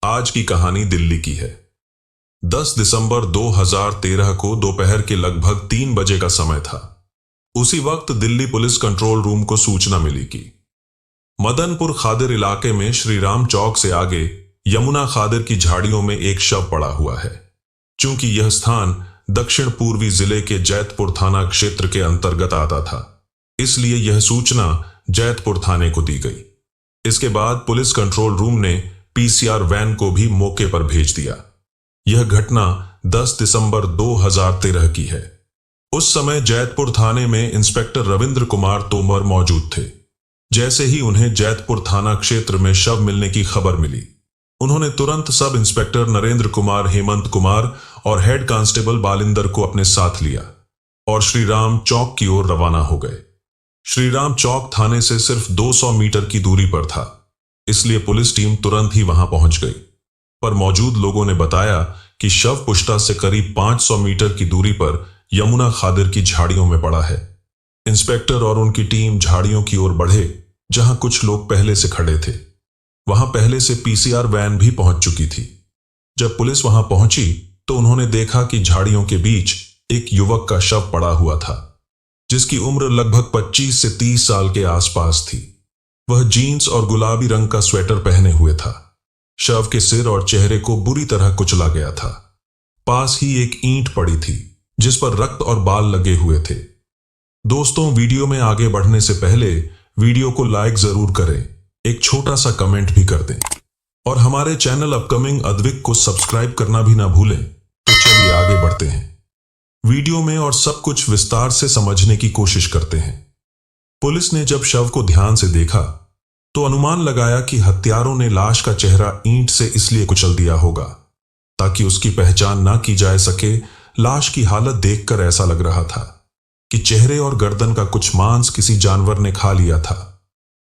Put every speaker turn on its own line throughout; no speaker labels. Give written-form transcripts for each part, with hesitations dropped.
आज की कहानी दिल्ली की है। 10 दिसंबर 2013 को दोपहर के लगभग 3 बजे का समय था। उसी वक्त दिल्ली पुलिस कंट्रोल रूम को सूचना मिली कि मदनपुर खादिर इलाके में श्री राम चौक से आगे यमुना खादिर की झाड़ियों में एक शव पड़ा हुआ है। चूंकि यह स्थान दक्षिण पूर्वी जिले के जैतपुर थाना क्षेत्र के अंतर्गत आता था, इसलिए यह सूचना जैतपुर थाने को दी गई। इसके बाद पुलिस कंट्रोल रूम ने पीसीआर वैन को भी मौके पर भेज दिया। यह घटना 10 दिसंबर 2013 की है। उस समय जैतपुर थाने में इंस्पेक्टर रविंद्र कुमार तोमर मौजूद थे। जैसे ही उन्हें जैतपुर थाना क्षेत्र में शव मिलने की खबर मिली, उन्होंने तुरंत सब इंस्पेक्टर नरेंद्र कुमार, हेमंत कुमार और हेड कांस्टेबल बालिंदर को अपने साथ लिया और श्री राम चौक की ओर रवाना हो गए। श्री राम चौक थाने से सिर्फ 200 मीटर की दूरी पर था, इसलिए पुलिस टीम तुरंत ही वहां पहुंच गई। पर मौजूद लोगों ने बताया कि शव पुष्टा से करीब 500 मीटर की दूरी पर यमुना खादिर की झाड़ियों में पड़ा है। इंस्पेक्टर और उनकी टीम झाड़ियों की ओर बढ़े, जहां कुछ लोग पहले से खड़े थे। वहां पहले से पीसीआर वैन भी पहुंच चुकी थी। जब पुलिस वहां पहुंची तो उन्होंने देखा कि झाड़ियों के बीच एक युवक का शव पड़ा हुआ था, जिसकी उम्र लगभग 25 से 30 साल के आसपास थी। वह जीन्स और गुलाबी रंग का स्वेटर पहने हुए था। शव के सिर और चेहरे को बुरी तरह कुचला गया था। पास ही एक ईंट पड़ी थी, जिस पर रक्त और बाल लगे हुए थे। दोस्तों, वीडियो में आगे बढ़ने से पहले वीडियो को लाइक जरूर करें, एक छोटा सा कमेंट भी कर दें और हमारे चैनल अपकमिंग अद्विक को सब्सक्राइब करना भी ना भूलें। तो चलिए आगे बढ़ते हैं वीडियो में और सब कुछ विस्तार से समझने की कोशिश करते हैं। पुलिस ने जब शव को ध्यान से देखा तो अनुमान लगाया कि हत्यारों ने लाश का चेहरा ईंट से इसलिए कुचल दिया होगा ताकि उसकी पहचान ना की जा सके। लाश की हालत देखकर ऐसा लग रहा था कि चेहरे और गर्दन का कुछ मांस किसी जानवर ने खा लिया था।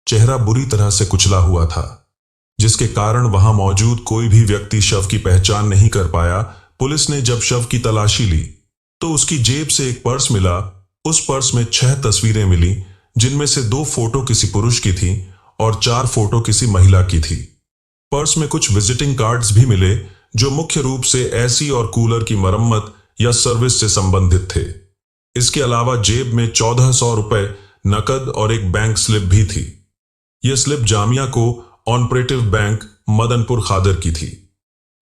चेहरा बुरी तरह से कुचला हुआ था, जिसके कारण वहां मौजूद कोई भी व्यक्ति शव की पहचान नहीं कर पाया। पुलिस ने जब शव की तलाशी ली तो उसकी जेब से एक पर्स मिला। उस पर्स में 6 तस्वीरें मिली, जिनमें से 2 फोटो किसी पुरुष की थी और 4 फोटो किसी महिला की थी। पर्स में कुछ विजिटिंग कार्ड्स भी मिले, जो मुख्य रूप से एसी और कूलर की मरम्मत या सर्विस से संबंधित थे। इसके अलावा जेब में 1400 रुपए नकद और एक बैंक स्लिप भी थी। यह slip Jamia co operative bank Madanpur Khadir की थी।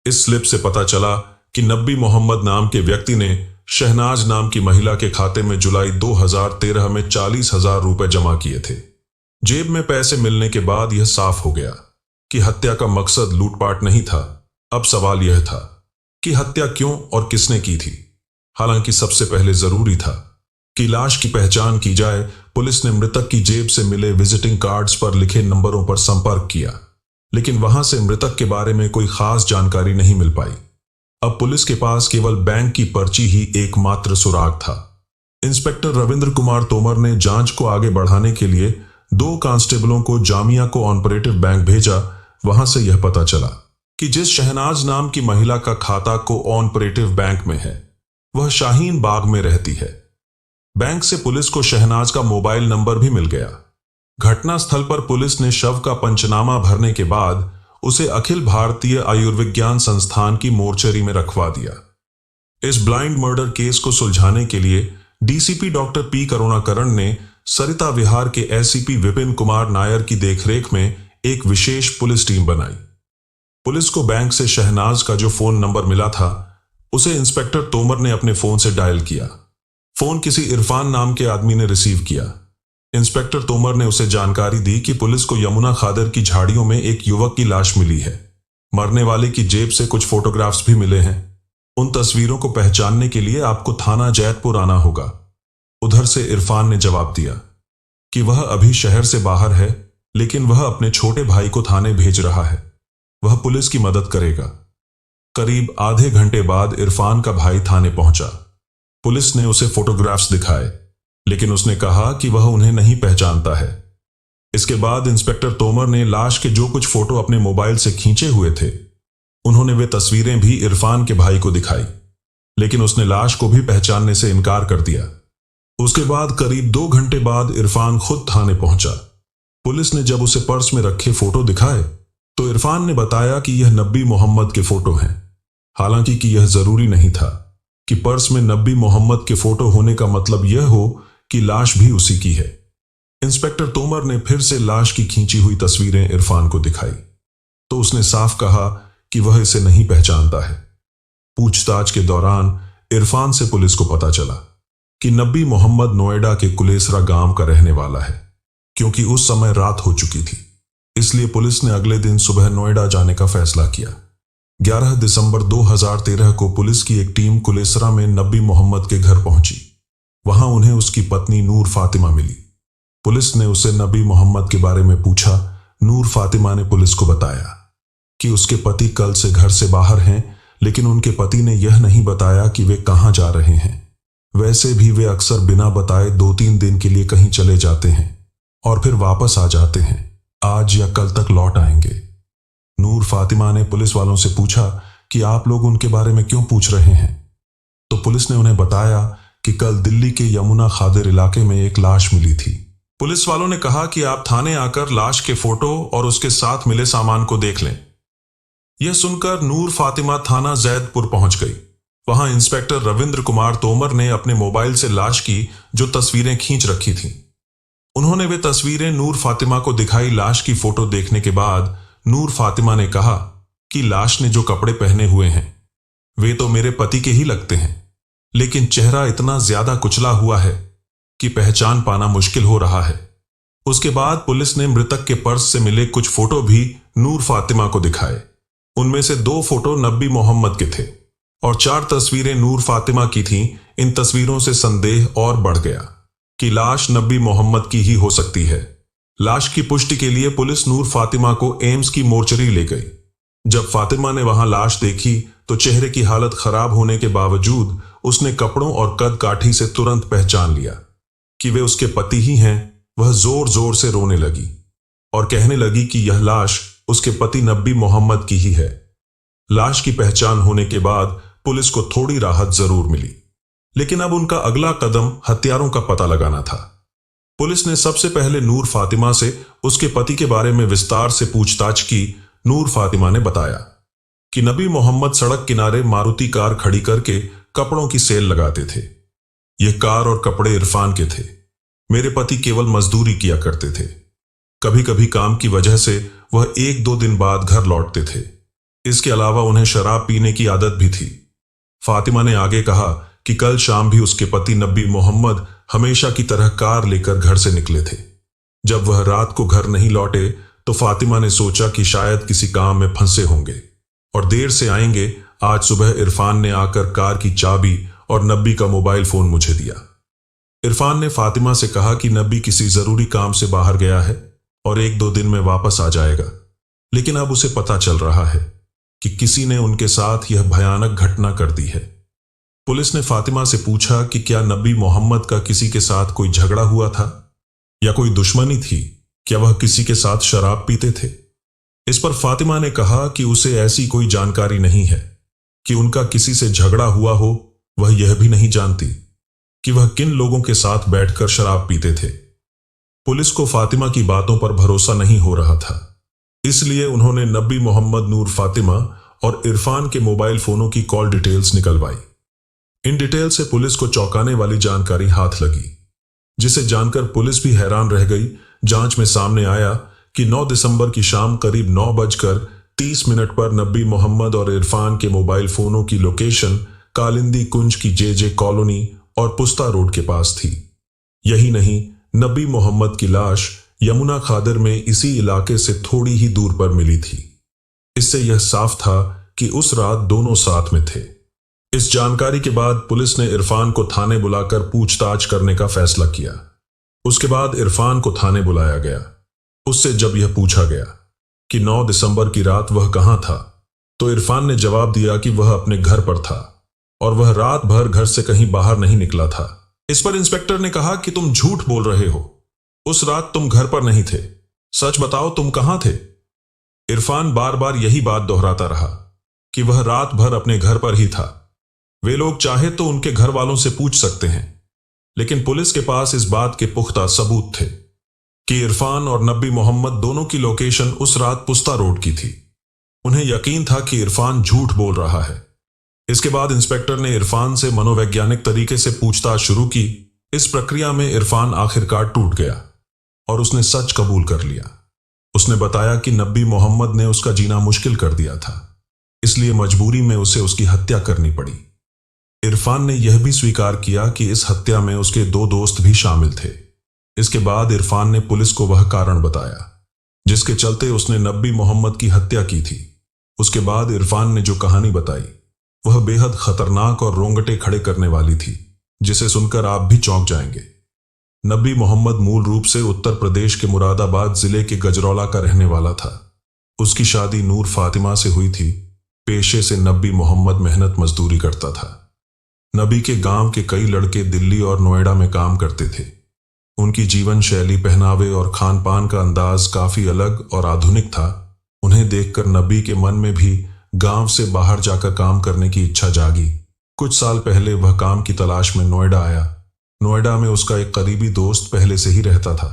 इस स्लिप से पता चला कि नब्बी मोहम्मद नाम के व्यक्ति ने शहनाज नाम की महिला के खाते में जुलाई 2013 में 40,000 रुपए जमा किए थे। जेब में पैसे मिलने के बाद यह साफ हो गया कि हत्या का मकसद लूटपाट नहीं था। अब सवाल यह था कि हत्या क्यों और किसने की थी। हालांकि सबसे पहले जरूरी था कि लाश की पहचान की जाए। पुलिस ने मृतक की जेब से मिले विजिटिंग कार्ड्स पर लिखे नंबरों पर संपर्क किया, लेकिन वहां से मृतक के बारे में कोई खास जानकारी नहीं मिल पाई। अब पुलिस के पास केवल बैंक की पर्ची ही एकमात्र सुराग था। इंस्पेक्टर रविंद्र कुमार तोमर ने जांच को आगे बढ़ाने के लिए 2 कांस्टेबलों को जामिया को ऑपरेटिव बैंक भेजा। वहां से यह पता चला कि जिस शहनाज नाम की महिला का खाता को ऑपरेटिव बैंक में है, वह शाहीन बाग में रहती है। बैंक से पुलिस को शहनाज का मोबाइल नंबर भी मिल गया। घटनास्थल पर पुलिस ने शव का पंचनामा भरने के बाद उसे अखिल भारतीय आयुर्विज्ञान संस्थान की मोर्चरी में रखवा दिया। इस ब्लाइंड मर्डर केस को सुलझाने के लिए डीसीपी डॉक्टर पी करुणाकरण ने सरिता विहार के एसीपी विपिन कुमार नायर की देखरेख में एक विशेष पुलिस टीम बनाई। पुलिस को बैंक से शहनाज का जो फोन नंबर मिला था, उसे इंस्पेक्टर तोमर ने अपने फोन से डायल किया। फोन किसी इरफान नाम के आदमी ने रिसीव किया। इंस्पेक्टर तोमर ने उसे जानकारी दी कि पुलिस को यमुना खादिर की झाड़ियों में एक युवक की लाश मिली है। मरने वाले की जेब से कुछ फोटोग्राफ्स भी मिले हैं। उन तस्वीरों को पहचानने के लिए आपको थाना जैतपुर आना होगा। उधर से इरफान ने जवाब दिया कि वह अभी शहर से बाहर है, लेकिन वह अपने छोटे भाई को थाने भेज रहा है। वह पुलिस की मदद करेगा। करीब आधे घंटे बाद इरफान का भाई थाने पहुंचा। पुलिस ने उसे फोटोग्राफ्स दिखाए, लेकिन उसने कहा कि वह उन्हें नहीं पहचानता है। इसके बाद इंस्पेक्टर तोमर ने लाश के जो कुछ फोटो अपने मोबाइल से खींचे हुए थे, उन्होंने वे तस्वीरें भी इरफान के भाई को दिखाई, लेकिन उसने लाश को भी पहचानने से इनकार कर दिया। उसके बाद करीब 2 घंटे बाद इरफान खुद थाने पहुंचा। पुलिस ने जब उसे पर्स में रखे फोटो दिखाए तो इरफान ने बताया कि यह नबी मोहम्मद के फोटो हैं। हालांकि कि यह जरूरी नहीं था कि पर्स में नबी मोहम्मद के फोटो होने का मतलब यह हो कि लाश भी उसी की है। इंस्पेक्टर तोमर ने फिर से लाश की खींची हुई तस्वीरें इरफान को दिखाई तो उसने साफ कहा कि वह इसे नहीं पहचानता है। पूछताछ के दौरान इरफान से पुलिस को पता चला कि नबी मोहम्मद नोएडा के कुलेसरा गांव का रहने वाला है। क्योंकि उस समय रात हो चुकी थी, इसलिए पुलिस ने अगले दिन सुबह नोएडा जाने का फैसला किया। 11 दिसंबर 2013 को पुलिस की एक टीम कुलेसरा में नबी मोहम्मद के घर पहुंची। वहां उन्हें उसकी पत्नी नूर फातिमा मिली। पुलिस ने उसे नबी मोहम्मद के बारे में पूछा। नूर फातिमा ने पुलिस को बताया कि उसके पति कल से घर से बाहर हैं, लेकिन उनके पति ने यह नहीं बताया कि वे कहां जा रहे हैं। वैसे भी वे अक्सर बिना बताए 2-3 दिन के लिए कहीं चले जाते हैं और फिर वापस आ जाते हैं। आज या कल तक लौट आएंगे। नूर फातिमा ने पुलिस वालों से पूछा कि आप लोग उनके बारे में क्यों पूछ रहे हैं। तो पुलिस ने उन्हें बताया कि कल दिल्ली के यमुना खादिर इलाके में एक लाश मिली थी। पुलिस वालों ने कहा कि आप थाने आकर लाश के फोटो और उसके साथ मिले सामान को देख लें। यह सुनकर नूर फातिमा थाना जैदपुर पहुंच गई। वहां इंस्पेक्टर रविंद्र कुमार तोमर ने अपने मोबाइल से लाश की जो तस्वीरें खींच रखी थीं, उन्होंने वे तस्वीरें नूर फातिमा को दिखाई। लाश की फोटो देखने के बाद नूर फातिमा ने कहा कि लाश ने जो कपड़े पहने हुए हैं वे तो मेरे पति के ही लगते हैं, लेकिन चेहरा इतना ज्यादा कुचला हुआ है कि पहचान पाना मुश्किल हो रहा है। उसके बाद पुलिस ने मृतक के पर्स से मिले कुछ फोटो भी नूर फातिमा को दिखाए। उनमें से 2 फोटो नबी मोहम्मद के थे और 4 तस्वीरें नूर फातिमा की थीं। इन तस्वीरों से संदेह और बढ़ गया कि लाश नबी मोहम्मद की ही हो सकती है। लाश की पुष्टि के लिए पुलिस नूर फातिमा को एम्स की मोर्चरी ले गई। जब फातिमा ने वहां लाश देखी तो चेहरे की हालत खराब होने के बावजूद उसने कपड़ों और कद काठी से तुरंत पहचान लिया कि वे उसके पति ही हैं। वह जोर जोर से रोने लगी और कहने लगी कि यह लाश उसके पति नबी मोहम्मद की ही है। लाश की पहचान होने के बाद पुलिस को थोड़ी राहत जरूर मिली, लेकिन अब उनका अगला कदम हत्यारों का पता लगाना था। पुलिस ने सबसे पहले नूर फातिमा से उसके पति के बारे में विस्तार से पूछताछ की। नूर फातिमा ने बताया कि नबी मोहम्मद सड़क किनारे मारुति कार खड़ी करके कपड़ों की सेल लगाते थे। यह कार और कपड़े इरफान के थे। मेरे पति केवल मजदूरी किया करते थे। कभी कभी काम की वजह से वह 1-2 दिन बाद घर लौटते थे। इसके अलावा उन्हें शराब पीने की आदत भी थी। फातिमा ने आगे कहा कि कल शाम भी उसके पति नबी मोहम्मद हमेशा की तरह कार लेकर घर से निकले थे। जब वह रात को घर नहीं लौटे तो फातिमा ने सोचा कि शायद किसी काम में फंसे होंगे और देर से आएंगे। आज सुबह इरफान ने आकर कार की चाबी और नबी का मोबाइल फोन मुझे दिया। इरफान ने फातिमा से कहा कि नबी किसी जरूरी काम से बाहर गया है और 1-2 दिन में वापस आ जाएगा, लेकिन अब उसे पता चल रहा है कि किसी ने उनके साथ यह भयानक घटना कर दी है। पुलिस ने फातिमा से पूछा कि क्या नबी मोहम्मद का किसी के साथ कोई झगड़ा हुआ था या कोई दुश्मनी थी, क्या वह किसी के साथ शराब पीते थे। इस पर फातिमा ने कहा कि उसे ऐसी कोई जानकारी नहीं है कि उनका किसी से झगड़ा हुआ हो। वह यह भी नहीं जानती कि वह किन लोगों के साथ बैठकर शराब पीते थे। पुलिस को फातिमा की बातों पर भरोसा नहीं हो रहा था, इसलिए उन्होंने नबी मोहम्मद, नूर फातिमा और इरफान के मोबाइल फोनों की कॉल डिटेल्स निकलवाई। इन डिटेल से पुलिस को चौंकाने वाली जानकारी हाथ लगी, जिसे जानकर पुलिस भी हैरान रह गई। जांच में सामने आया कि 9 दिसंबर की शाम करीब 9:30 पर नबी मोहम्मद और इरफान के मोबाइल फोनों की लोकेशन कालिंदी कुंज की जे कॉलोनी और पुस्ता रोड के पास थी। यही नहीं, नबी मोहम्मद की लाश यमुना खादिर में इसी इलाके से थोड़ी ही दूर पर मिली थी। इससे यह साफ था कि उस रात दोनों साथ में थे। इस जानकारी के बाद पुलिस ने इरफान को थाने बुलाकर पूछताछ करने का फैसला किया। उसके बाद इरफान को थाने बुलाया गया। उससे जब यह पूछा गया कि 9 दिसंबर की रात वह कहां था, तो इरफान ने जवाब दिया कि वह अपने घर पर था और वह रात भर घर से कहीं बाहर नहीं निकला था। इस पर इंस्पेक्टर ने कहा कि तुम झूठ बोल रहे हो, उस रात तुम घर पर नहीं थे, सच बताओ तुम कहां थे। इरफान बार बार यही बात दोहराता रहा कि वह रात भर अपने घर पर ही था। वे लोग चाहे तो उनके घर वालों से पूछ सकते हैं, लेकिन पुलिस के पास इस बात के पुख्ता सबूत थे। कि इरफान और नबी मोहम्मद दोनों की लोकेशन उस रात पुस्ता रोड की थी। उन्हें यकीन था कि इरफान झूठ बोल रहा है। इसके बाद इंस्पेक्टर ने इरफान से मनोवैज्ञानिक तरीके से पूछताछ शुरू की। इस प्रक्रिया में इरफान आखिरकार टूट गया और उसने सच कबूल कर लिया। उसने बताया कि नबी मोहम्मद ने उसका जीना मुश्किल कर दिया था, इसलिए मजबूरी में उसे उसकी हत्या करनी पड़ी। इरफान ने यह भी स्वीकार किया कि इस हत्या में उसके 2 दोस्त भी शामिल थे। इसके बाद इरफान ने पुलिस को वह कारण बताया जिसके चलते उसने नबी मोहम्मद की हत्या की थी। उसके बाद इरफान ने जो कहानी बताई वह बेहद खतरनाक और रोंगटे खड़े करने वाली थी, जिसे सुनकर आप भी चौंक जाएंगे। नबी मोहम्मद मूल रूप से उत्तर प्रदेश के मुरादाबाद जिले के गजरौला का रहने वाला था। उसकी शादी नूर फातिमा से हुई थी। पेशे से नबी मोहम्मद मेहनत मजदूरी करता था। नबी के गांव के कई लड़के दिल्ली और नोएडा में काम करते थे। उनकी जीवन शैली, पहनावे और खान पान का अंदाज काफी अलग और आधुनिक था। उन्हें देखकर नबी के मन में भी गांव से बाहर जाकर काम करने की इच्छा जागी। कुछ साल पहले वह काम की तलाश में नोएडा आया। नोएडा में उसका एक करीबी दोस्त पहले से ही रहता था।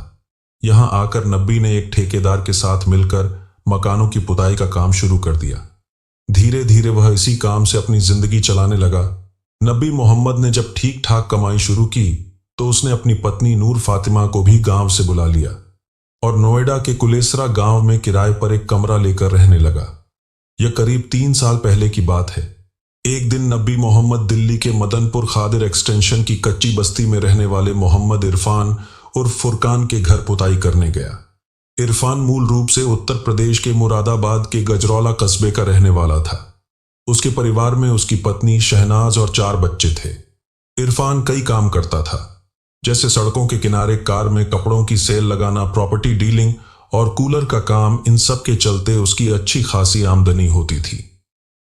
यहां आकर नबी ने एक ठेकेदार के साथ मिलकर मकानों की पुताई का काम शुरू कर दिया। धीरे धीरे वह इसी काम से अपनी जिंदगी चलाने लगा। नबी मोहम्मद ने जब ठीक ठाक कमाई शुरू की तो उसने अपनी पत्नी नूर फातिमा को भी गांव से बुला लिया और नोएडा के कुलेसरा गांव में किराए पर एक कमरा लेकर रहने लगा। यह करीब 3 साल पहले की बात है। एक दिन नबी मोहम्मद दिल्ली के मदनपुर खादिर एक्सटेंशन की कच्ची बस्ती में रहने वाले मोहम्मद इरफान और फुरकान के घर पुताई करने गया। इरफान मूल रूप से उत्तर प्रदेश के मुरादाबाद के गजरौला कस्बे का रहने वाला था। उसके परिवार में उसकी पत्नी शहनाज और 4 बच्चे थे। इरफान कई काम करता था, जैसे सड़कों के किनारे कार में कपड़ों की सेल लगाना, प्रॉपर्टी डीलिंग और कूलर का काम। इन सब के चलते उसकी अच्छी खासी आमदनी होती थी।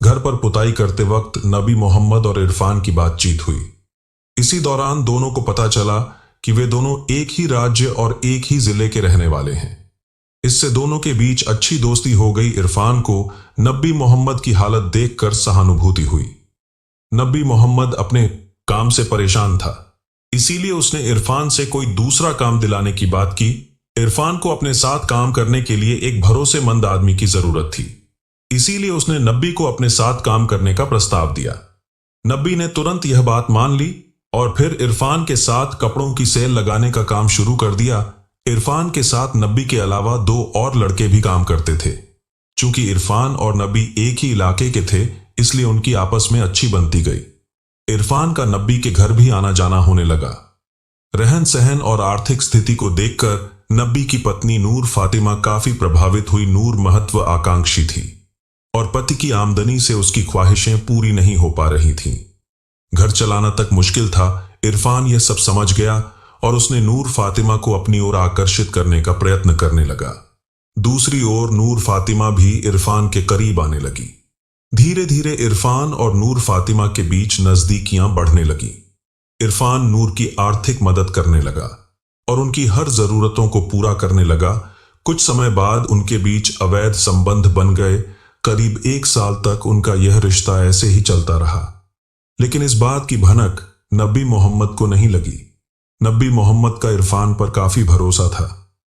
घर पर पुताई करते वक्त नबी मोहम्मद और इरफान की बातचीत हुई। इसी दौरान दोनों को पता चला कि वे दोनों एक ही राज्य और एक ही जिले के रहने वाले हैं। इससे दोनों के बीच अच्छी दोस्ती हो गई। इरफान को नबी मोहम्मद की हालत देखकर सहानुभूति हुई। नबी मोहम्मद अपने काम से परेशान था, इसीलिए उसने इरफान से कोई दूसरा काम दिलाने की बात की। इरफान को अपने साथ काम करने के लिए एक भरोसेमंद आदमी की जरूरत थी, इसीलिए उसने नबी को अपने साथ काम करने का प्रस्ताव दिया। नबी ने तुरंत यह बात मान ली और फिर इरफान के साथ कपड़ों की सेल लगाने का काम शुरू कर दिया। इरफान के साथ नबी के अलावा 2 और लड़के भी काम करते थे। चूंकि इरफान और नबी एक ही इलाके के थे, इसलिए उनकी आपस में अच्छी बनती गई। इरफान का नबी के घर भी आना जाना होने लगा। रहन सहन और आर्थिक स्थिति को देखकर नबी की पत्नी नूर फातिमा काफी प्रभावित हुई। नूर महत्व आकांक्षी थी और पति की आमदनी से उसकी ख्वाहिशें पूरी नहीं हो पा रही थीं। घर चलाना तक मुश्किल था। इरफान यह सब समझ गया और उसने नूर फातिमा को अपनी ओर आकर्षित करने का प्रयत्न करने लगा। दूसरी ओर नूर फातिमा भी इरफान के करीब आने लगी। धीरे धीरे इरफान और नूर फातिमा के बीच नजदीकियां बढ़ने लगी। इरफान नूर की आर्थिक मदद करने लगा और उनकी हर जरूरतों को पूरा करने लगा। कुछ समय बाद उनके बीच अवैध संबंध बन गए। करीब 1 साल तक उनका यह रिश्ता ऐसे ही चलता रहा, लेकिन इस बात की भनक नबी मोहम्मद को नहीं लगी। नबी मोहम्मद का इरफान पर काफी भरोसा था,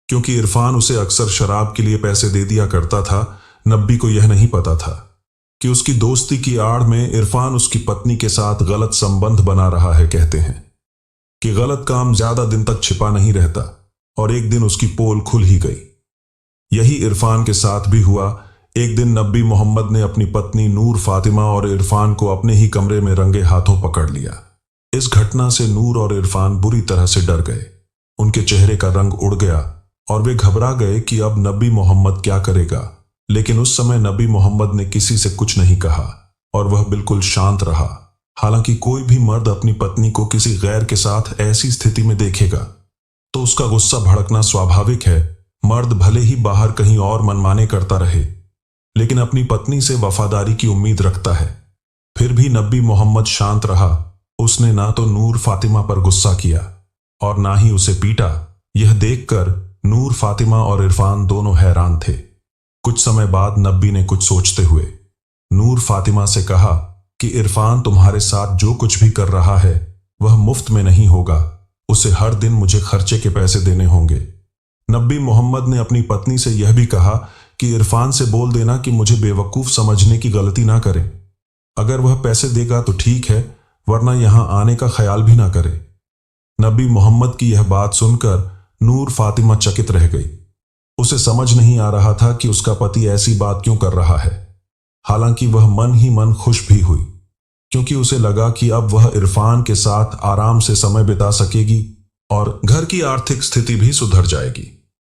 क्योंकि इरफान उसे अक्सर शराब के लिए पैसे दे दिया करता था। नबी को यह नहीं पता था कि उसकी दोस्ती की आड़ में इरफान उसकी पत्नी के साथ गलत संबंध बना रहा है। कहते हैं कि गलत काम ज्यादा दिन तक छिपा नहीं रहता और एक दिन उसकी पोल खुल ही गई। यही इरफान के साथ भी हुआ। एक दिन नबी मोहम्मद ने अपनी पत्नी नूर फातिमा और इरफान को अपने ही कमरे में रंगे हाथों पकड़ लिया। इस घटना से नूर और इरफान बुरी तरह से डर गए। उनके चेहरे का रंग उड़ गया और वे घबरा गए कि अब नबी मोहम्मद क्या करेगा। लेकिन उस समय नबी मोहम्मद ने किसी से कुछ नहीं कहा और वह बिल्कुल शांत रहा। हालांकि कोई भी मर्द अपनी पत्नी को किसी गैर के साथ ऐसी स्थिति में देखेगा तो उसका गुस्सा भड़कना स्वाभाविक है। मर्द भले ही बाहर कहीं और मनमाने करता रहे, लेकिन अपनी पत्नी से वफादारी की उम्मीद रखता है। फिर भी नबी मोहम्मद शांत रहा। उसने ना तो नूर फातिमा पर गुस्सा किया और ना ही उसे पीटा। यह देखकर नूर फातिमा और इरफान दोनों हैरान थे। कुछ समय बाद नबी ने कुछ सोचते हुए नूर फातिमा से कहा कि इरफान तुम्हारे साथ जो कुछ भी कर रहा है वह मुफ्त में नहीं होगा। उसे हर दिन मुझे खर्चे के पैसे देने होंगे। नबी मोहम्मद ने अपनी पत्नी से यह भी कहा कि इरफान से बोल देना कि मुझे बेवकूफ समझने की गलती ना करे। अगर वह पैसे देगा तो ठीक है, वरना यहां आने का ख्याल भी ना करे। नबी मोहम्मद की यह बात सुनकर नूर फातिमा चकित रह गई। उसे समझ नहीं आ रहा था कि उसका पति ऐसी बात क्यों कर रहा है। हालांकि वह मन ही मन खुश भी हुई, क्योंकि उसे लगा कि अब वह इरफान के साथ आराम से समय बिता सकेगी और घर की आर्थिक स्थिति भी सुधर जाएगी।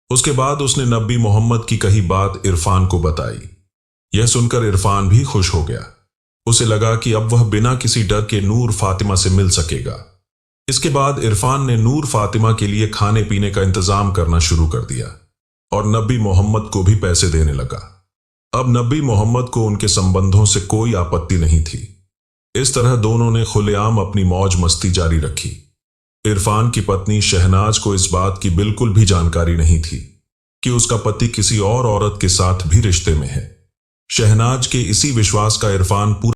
उसके बाद उसने नबी मोहम्मद की कही बात इरफान को बताई। यह सुनकर इरफान भी खुश हो गया। उसे लगा कि अब वह बिना किसी डर के नूर फातिमा से मिल सकेगा। इसके बाद इरफान ने नूर फातिमा के लिए खाने पीने का इंतजाम करना शुरू कर दिया और नबी मोहम्मद को भी पैसे देने लगा। अब नबी मोहम्मद को उनके संबंधों से कोई आपत्ति नहीं थी। इस तरह दोनों ने खुलेआम अपनी मौज मस्ती जारी रखी। इरफान की पत्नी शहनाज को इस बात की बिल्कुल भी जानकारी नहीं थी कि उसका पति किसी और औरत के साथ भी रिश्ते में है। शहनाज के इसी विश्वास का इरफान पूरा